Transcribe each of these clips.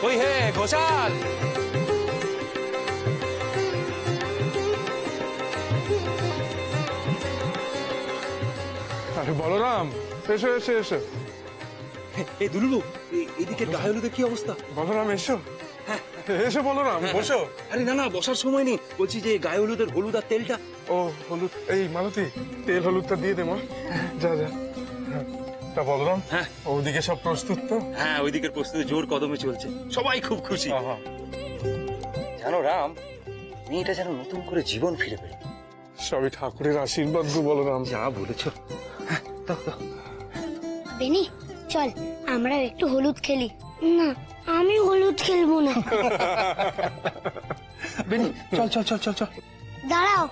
ওই হে ঘোষাল, আরে বলরাম, এসো এসো এসো। এই দুলু, এদিকে গায়ে হলুদের কি অবস্থা? বলরাম এসো, এসো বলরাম, বসো। আরে না না, বসার সময় নেই, বলছি যে গায়ে হলুদের হলুদ আর তেলটা। ও হলুদ, এই মালতী তেল হলুদটা দিয়ে দে মা। যা যা। তা বলরাম, হ্যাঁ ওদিকে সব প্রস্তুত তো? হ্যাঁ, ওইদিকের প্রস্তুতি জোর কদমে চলছে, সবাই খুব খুশি। জানো রাম, মেয়েটা যেন নতুন করে জীবন ফিরে পেল। সবই ঠাকুরের আশীর্বাদ গো বলরাম। যা বলেছো। দাও দাও। বেনি চল আমরা একটু হলুদ খেলি। না আমি হলুদ খেলবো না। বেনি চল চল চল চল চল। দাঁড়াও,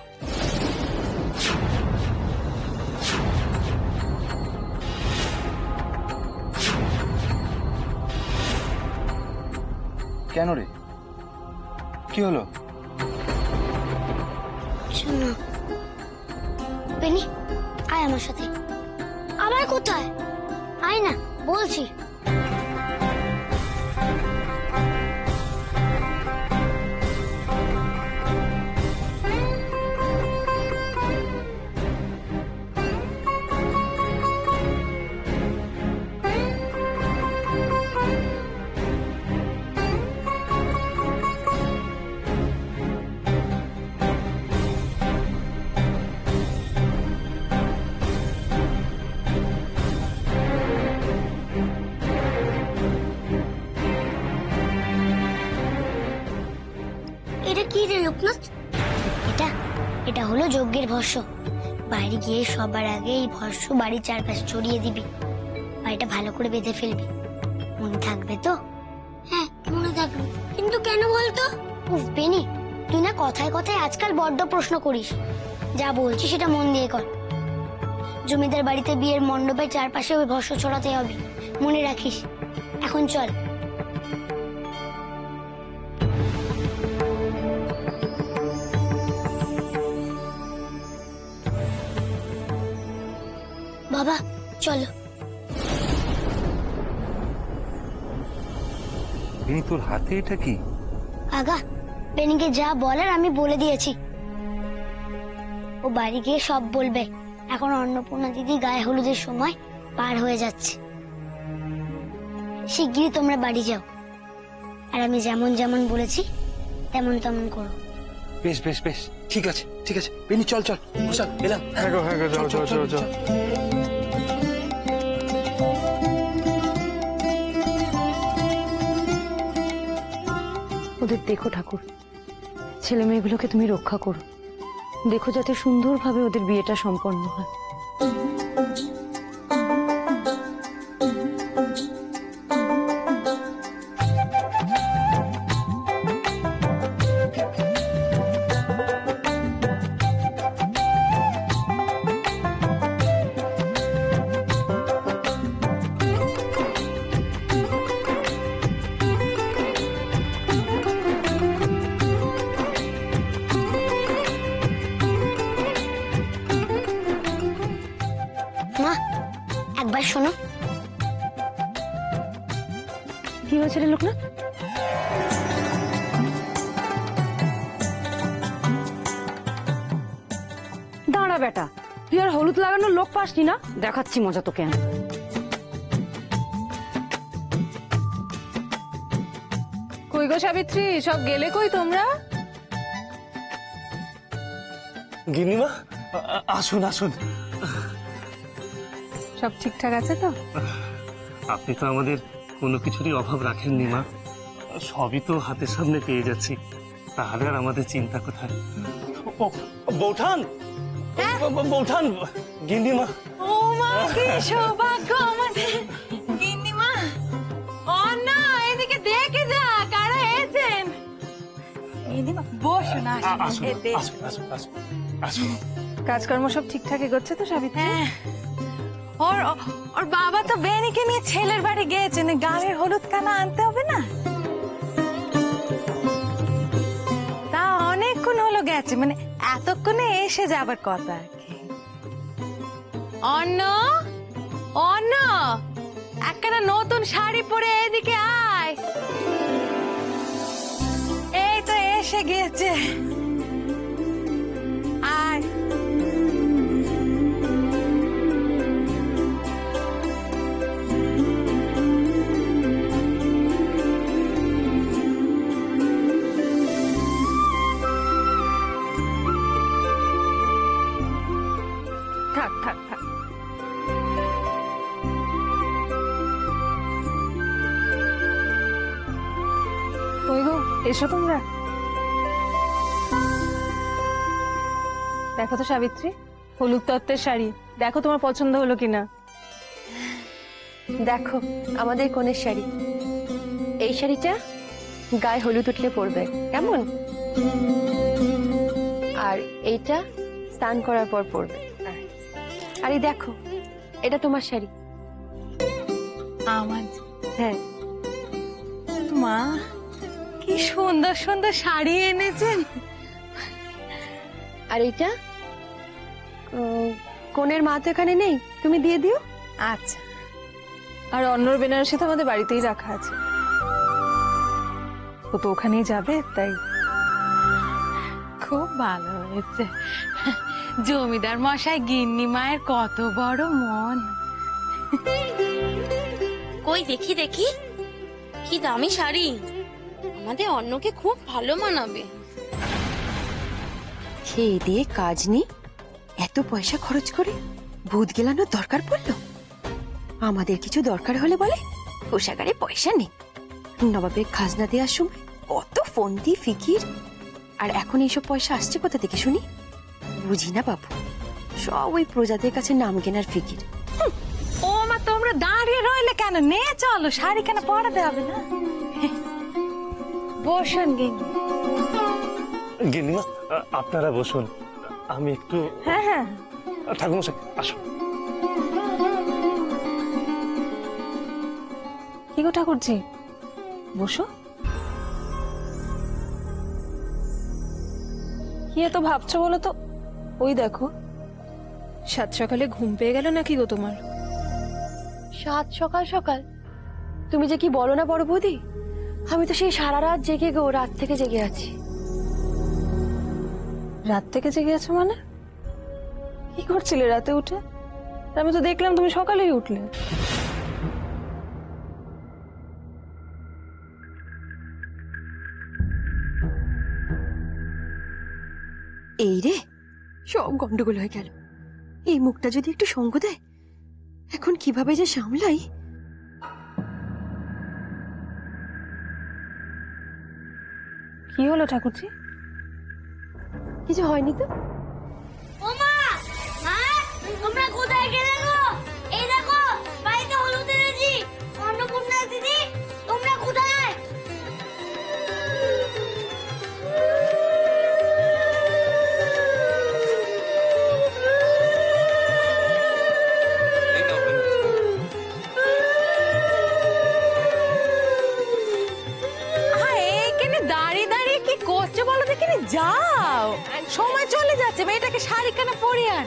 কেন রে, কি হলো? শোনো বেনি, আয় আমার সাথে। আবার কোথায়? আয় না বলছি। এটা কি রে লোকনাথ? এটা এটা হলো যজ্ঞের ভস্য। বাইরে গিয়ে সবার আগে এই ভস্য বাড়ির চারপাশে ছড়িয়ে দিবি। বাড়িটা ভালো করে বেঁধে ফেলবি। মনে থাকবে তো? হ্যাঁ মনে থাকবে। কিন্তু কেন বলতো? উফ বেনি, তুই না কথায় কথায় আজকাল বড্ড প্রশ্ন করিস। যা বলছি সেটা মন দিয়ে কর। জমিদার বাড়িতে বিয়ের মণ্ডপের চারপাশে ওই ভস্য ছড়াতে হবে, মনে রাখিস। এখন চল। বাবা চলো। বেনি, তোর হাতে এটা কি? আগা, বেনিকে যা বলার আমি বলে দিয়েছি। ও বাড়ি গিয়ে সব বলবে। এখন অন্নপূর্ণা দিদি গায়ে হলুদের সময় পার হয়ে যাচ্ছে। শিগগিরই তোমরা বাড়ি যাও, আর আমি যেমন যেমন বলেছি তেমন তেমন করো। বেশ বেশ বেশ, ঠিক আছে ঠিক আছে। বেনি চল চল, ঘোষাল এলাম। হ্যাঁ গো হ্যাঁ গো, যাও যাও যাও যাও। ওদের দেখো ঠাকুর, ছেলে মেয়েগুলোকে তুমি রক্ষা করো। দেখো যাতে সুন্দরভাবে ওদের বিয়েটা সম্পন্ন হয়। মা একবার শোনো। কি হয়েছে রে লোকনাথ? দাঁড়া বেটা, তুই আর হলুদ লাগানোর লোক পাসনি না? দেখাচ্ছি মজা তোকে আমি। কই গো সাবিত্রী, সব গেলে কই তোমরা? গিন্নিমা আসুন আসুন। সব ঠিকঠাক আছে তো? আপনি তো আমাদের কোনো কিছুরই অভাব রাখেননি মা, সবই তো হাতের সামনে পেয়ে যাচ্ছি, তাহলে আর আমাদের চিন্তা কোথায়? বৌঠান, বৌঠান, গিন্নিমা। ও মা, কি সৌভাগ্য আমাদের! গিন্নিমা, অন্না এদিকে দেখে যা কারা এসেছেন। গিন্নিমা বসো না, আসুন আসুন আসুন আসুন আসুন। কাজকর্ম সব ঠিকঠাক এগোচ্ছে তো সাবিত্রী? ওর ওর বাবা তো বেনিকে নিয়ে ছেলের বাড়ি গিয়েছেন, গাঁয়ের হলুদ কানা আনতে হবে না? তা অনেকক্ষণ হলো গেছে, মানে এতক্ষণে এসে যাবার কথা আর কি। অন্ন অন্ন, একটা নতুন শাড়ি পরে এদিকে আয়। এসে গিয়েছে। আয়। থাক থাক থাক। ওই গো, এসো তোমরা। দেখো তো সাবিত্রী, হলুদ তত্ত্বের শাড়ি, দেখো তোমার পছন্দ হলো কিনা। দেখো আমাদের কনের শাড়ি, এই শাড়িটা গায়ে হলুদ উঠলে পরবে কেমন, আর এইটা স্নান করার পর পরবে। আর এই দেখো, এটা তোমার শাড়ি। আমার হ্যাঁ, মা কি সুন্দর সুন্দর শাড়ি এনেছেন। আর এইটা কনের মা তো এখানে নেই, তুমি দিয়ে দিও। আচ্ছা, আর অন্যর বেনারসি তো আমাদের বাড়িতেই রাখা আছে, ও তো ওখানেই যাবে, তাই। খুব ভালো হয়েছে, জমিদার মশাই গিন্নি মায়ের কত বড় মন। কই দেখি দেখি, কি দামি শাড়ি, আমাদের অন্যকে খুব ভালো মানাবে। খেয়ে দিয়ে কাজ নেই, এত পয়সা খরচ করে ভূত গেলানোর দরকার পড়লো। আমাদের কিছু দরকার হলে বলে কোষাগারে পয়সা নেই, নবাবের খাজনা দেওয়ার সময় কত ফন্দি ফিকির, আর এখন এইসব পয়সা আসছে কোথা থেকে শুনি? বুঝি না বাবু, সব ওই প্রজাদের কাছে নাম কেনার ফিকির। ও মা, তোমরা দাঁড়িয়ে রইলে কেন, নে চলো, শাড়ি কেন পরাতে হবে না। বসুন গিন্নি। গিন্নিমা, আপনারা বসুন, আমি একটু। হ্যাঁ হ্যাঁ, ঠাকুরমশাই আসুন। কি গো ঠাকুরজি, বসো। কি এত ভাবছো বলো তো? ওই দেখো, সাত সকালে ঘুম পেয়ে গেল নাকি গো তোমার? সাত সকাল সকাল তুমি যে কি বলো না বড় বৌদি, আমি তো সেই সারা রাত জেগে গো, রাত থেকে জেগে আছি। রাত থেকে জেগে আছো মানে? কি করছিলে রাতে উঠে? আমি তো দেখলাম তুমি সকালেই উঠলে। এই রে, সব গন্ডগোল হয়ে গেল। এই মুখটা যদি একটু সঙ্গ দেয়, এখন কিভাবে যে সামলাই। কি হলো ঠাকুরজি? কিছু হয়নি তো? ও মা, মা, তোমরা কোথায় গেলে গো? এই দেখো, বাড়িতে হলুদ এনেছি। অন্নপূর্ণা দিদি, তোমরা কোথায়? এইখানে দাঁড়িয়ে দাঁড়িয়ে কি করছো বলো দেখিনি? যাও, সময় চলে যাচ্ছে, মেয়েটাকে শাড়ি কেন পরিয়ে আন।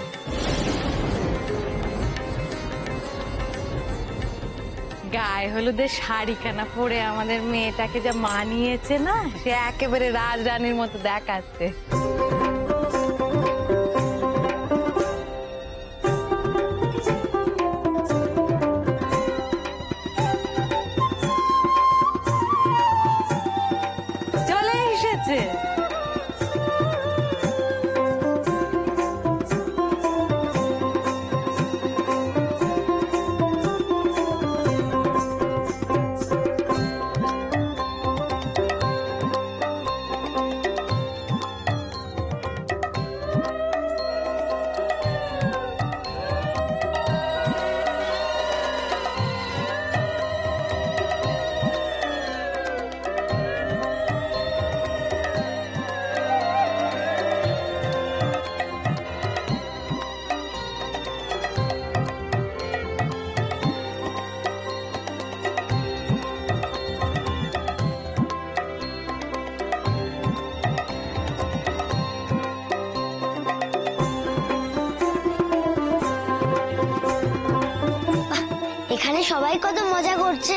গায়ে হলুদের শাড়ি কেনা পরে আমাদের মেয়েটাকে যা মানিয়েছে না, সে একেবারে রাজরানীর মতো দেখাচ্ছে। চলে এসেছে। এখানে সবাই কত মজা করছে।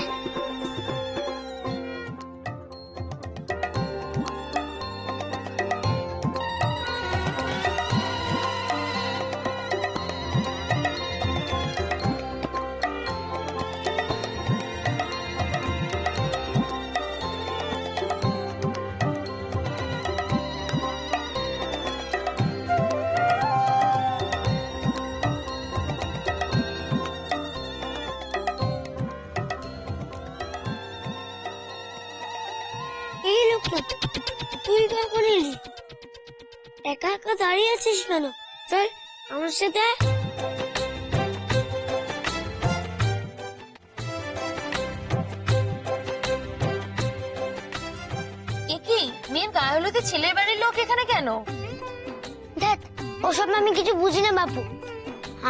একা একা দাঁড়িয়ে আছিস কেন? চল আমার সাথে আয়। কি মেয়ের গায়ে হলুদে ছেলের বাড়ির লোক এখানে কেন? দেখ, ওসব আমি কিছু বুঝি না বাপু।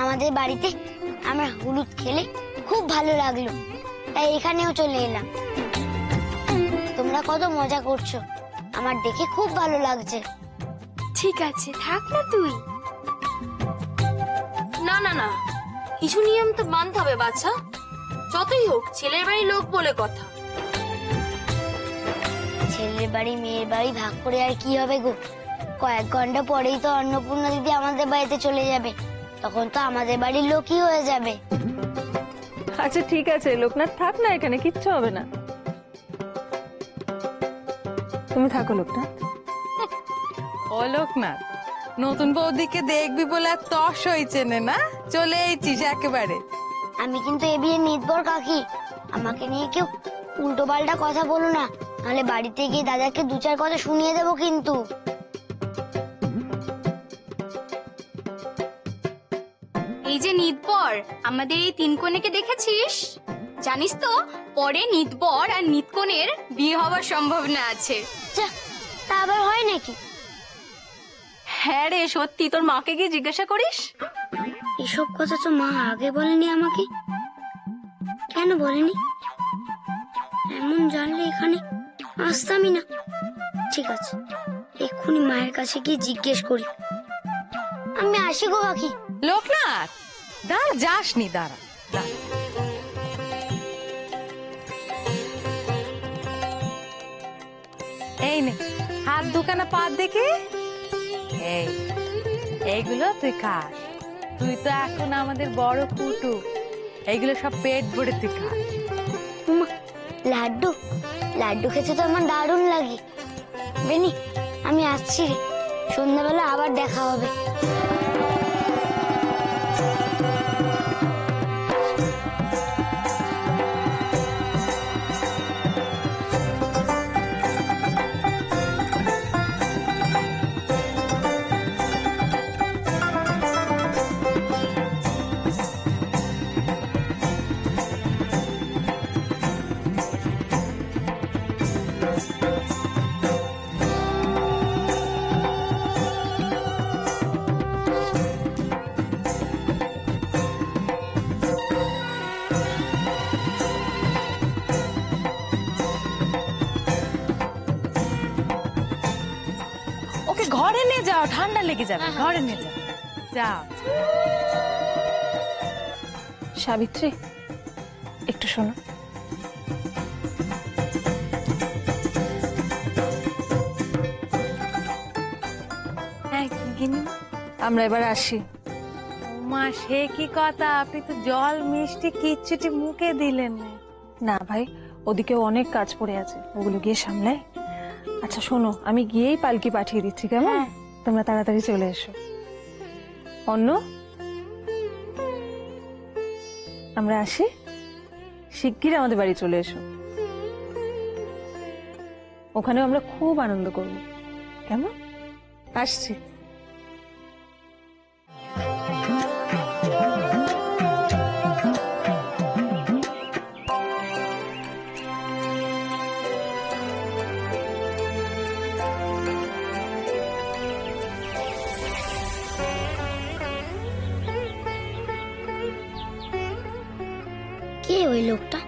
আমাদের বাড়িতে আমরা হলুদ খেলে খুব ভালো লাগলো, তাই এখানেও চলে এলাম। তোমরা কত মজা করছো, আমার দেখে খুব ভালো লাগছে। ঠিক আছে, থাক না তুই। না না না, কিছু নিয়ম তো মানতে হবে বাচ্চা। যতই হোক ছেলের বাড়ির লোক বলে কথা। ছেলের বাড়ি মেয়ের বাড়ি ভাগ করে আর কি হবে গো? কয়েক ঘন্টা পরেই তো অন্নপূর্ণা দিদি আমাদের বাড়িতে চলে যাবে, তখন তো আমাদের বাড়ির লোকই হয়ে যাবে। আচ্ছা ঠিক আছে লোকনাথ, থাক না এখানে, কিচ্ছু হবে না। তুমি থাকো লোকনাথ। ও লোকনাথ, নতুন বৌদিকে দেখবি বলে আর তস হয়েছে না, চলে এসেছিস একেবারে। আমি কিন্তু এ বিয়ে নির্ভর কাকি, আমাকে নিয়ে কেউ উল্টো পাল্টা কথা বলো না, নাহলে বাড়িতে গিয়ে দাদাকে দু চার কথা শুনিয়ে দেবো কিন্তু। এই যে নিতবর, আমাদের এই তিন কনেকে দেখেছিস? জানিস তো পরে নিতবর আর নিতকনের বিয়ে হওয়ার সম্ভাবনা আছে। যা, তা আবার হয় নাকি? হ্যাঁ রে সত্যি, তোর মাকে গিয়ে জিজ্ঞাসা করিস। এসব কথা তো মা আগে বলেনি আমাকে। কেন বলেনি? এমন জানলে এখানে আসতামই না। ঠিক আছে, এক্ষুনি মায়ের কাছে গিয়ে জিজ্ঞেস করি। আমি আসি গো কাকি। লোকনাথ দাঁড়া, যাসনি, দাঁড়া দাঁড়া। এই নে হাত দুখানা পা দেখি। এই এইগুলো তুই খাস, তুই তো এখন আমাদের বড় কুটু, এইগুলো সব পেট ভরে তুই খা। উমা, লাড্ডু লাড্ডু খেতে তো আমার দারুণ লাগে। বেনি, আমি আসছি রে, সন্ধ্যাবেলা আবার দেখা হবে। ওকে ঘরে নিয়ে যাও, ঠান্ডা লেগে যাবে, ঘরে নিয়ে যাও, যাও। সাবিত্রী, একটু শোনো। হ্যাঁ গিন্নিমা, আমরা এবার আসি। মা সে কি কথা, আপনি তো জল মিষ্টি কিচ্ছুটি মুখে দিলেন না। না ভাই, ওদিকেও অনেক কাজ পড়ে আছে, ওগুলো গিয়ে সামলাই। আচ্ছা শোনো, আমি গিয়েই পালকি পাঠিয়ে দিচ্ছি, কেমন? তোমরা তাড়াতাড়ি চলে এসো। অন্য আমরা আসি, শিগগির আমাদের বাড়ি চলে এসো, ওখানেও আমরা খুব আনন্দ করব, কেমন? আসছি। কে ওই লোকটা?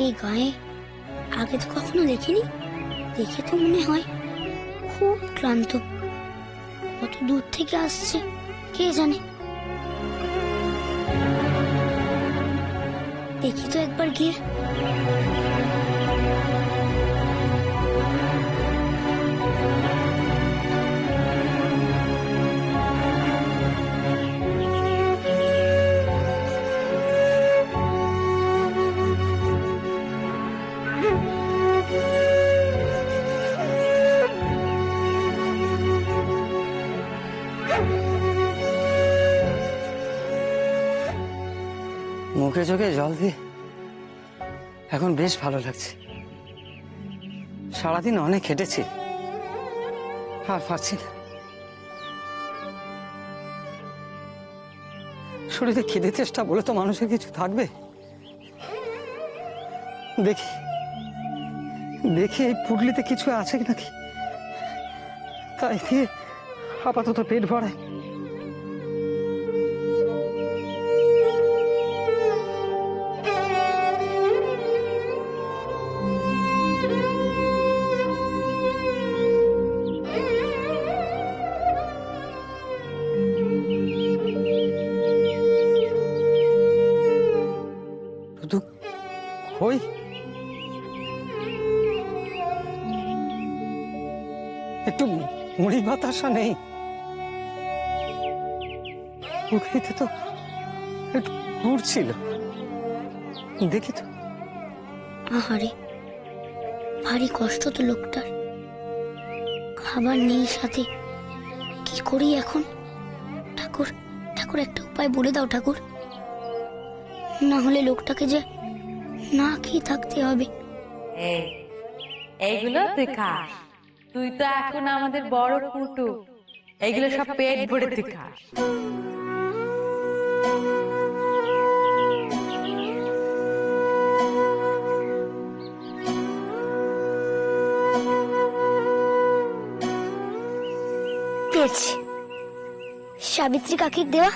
এই গায়ে আগে তো কখনো দেখিনি। দেখে তো মনে হয় খুব ক্লান্ত। কত দূর থেকে আসছে কে জানে। দেখি তো একবার গিয়ে। মুখে চোখে জল দিয়ে এখন বেশ ভালো লাগছে। সারাদিন অনেক হেঁটেছি, আর পারছি না। শরীরে খিদে চেষ্টা বলে তো মানুষের কিছু থাকবে। দেখি দেখি এই পুটলিতে কিছু আছে নাকি, তাই দিয়ে আপাতত পেট ভরায়। শুধু খই, একটু মুড়ি বাতাসা নেই? পুকুরিতে তো একটু গুড় ছিল, দেখি তো। আহারে, ভারী কষ্ট তো লোকটার, খাবার নেই সাথে, কি করি এখন? ঠাকুর, ঠাকুর একটা উপায় বলে দাও ঠাকুর, না হলে লোকটাকে যে না খেয়ে থাকতে হবে। এইগুলো তুই খাস, তুই তো এখন আমাদের বড় কুটু, এইগুলো সব পেট ভরে তুই খাস। পেয়েছি, সাবিত্রী কাকির দেওয়া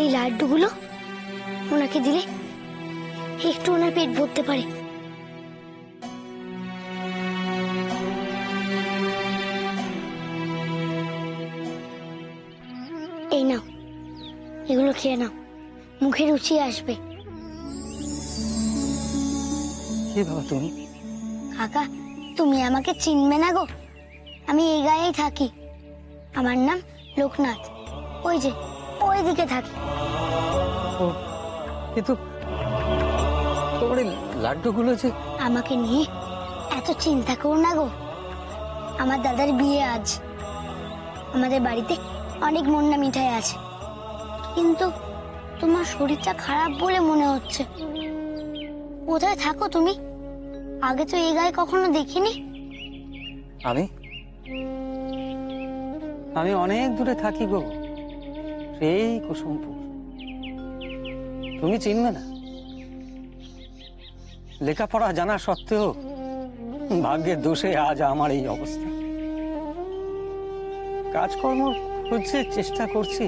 এই লাড্ডুগুলো ওনাকে দিলে একটু ওনার পেট ভরতে পারে। এই নাও, এগুলো খেয়ে নাও, মুখে রুচি আসবে। কে বাবা তুমি? কাকা, তুমি আমাকে চিনবে না গো, আমি এই গায়েই থাকি, আমার নাম লোকনাথ, ওই যে ওই দিকে থাকি। ও, কিন্তু তোমার এই লাড্ডুগুলো যে। আমাকে নিয়ে এত চিন্তা করো না গো, আমার দাদার বিয়ে আজ, আমাদের বাড়িতে অনেক মুন্না মিঠাই আছে, কিন্তু তোমার শরীরটা খারাপ বলে মনে হচ্ছে। কোথায় থাকো তুমি? আগে তো এই গায়ে কখনো দেখিনি। আমি আমি অনেক দূরে থাকি গো, সেই কুসুমপুর। তুমি চিনবে না? লেখাপড়া জানা সত্ত্বেও ভাগ্যের দোষে আজ আমার এই অবস্থা। কাজকর্ম খুঁজতে চেষ্টা করছি,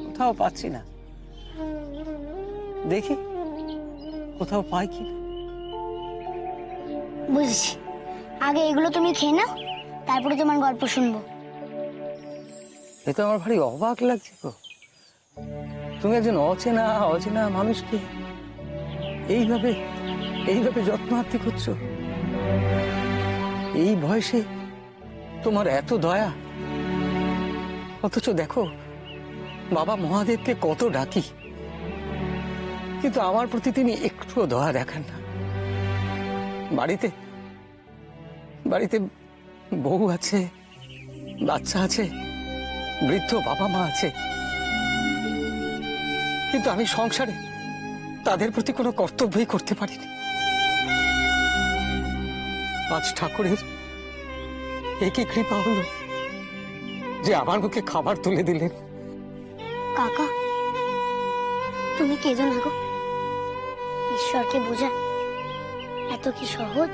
কোথাও পাচ্ছি না। দেখি কোথাও পাই কি। বুঝছি, আগে এগুলো তুমি খেয়ে নাও, তারপরে তোমার গল্প শুনবো। এ তো আমার ভারী অবাক লাগছে গো, তুমি একজন অচেনা অচেনা মানুষকে এইভাবে এইভাবে যত্নার্থী করছো। এই বয়সে তোমার এত দয়া, অথচ দেখো বাবা মহাদেবকে কত ডাকি, কিন্তু আমার প্রতি তিনি একটুও দয়া দেখান না। বাড়িতে বাড়িতে বউ আছে, বাচ্চা আছে, বৃদ্ধ বাবা মা আছে, কিন্তু আমি সংসারে তাদের প্রতি কোনো কর্তব্যই করতে পারিনি। আজ ঠাকুরের একই কৃপা হলো যে আমার মুখে খাবার তুলে দিলেন। কাকা, তুমি কেঁদো না গো, ঈশ্বরকে বোঝা এত কি সহজ?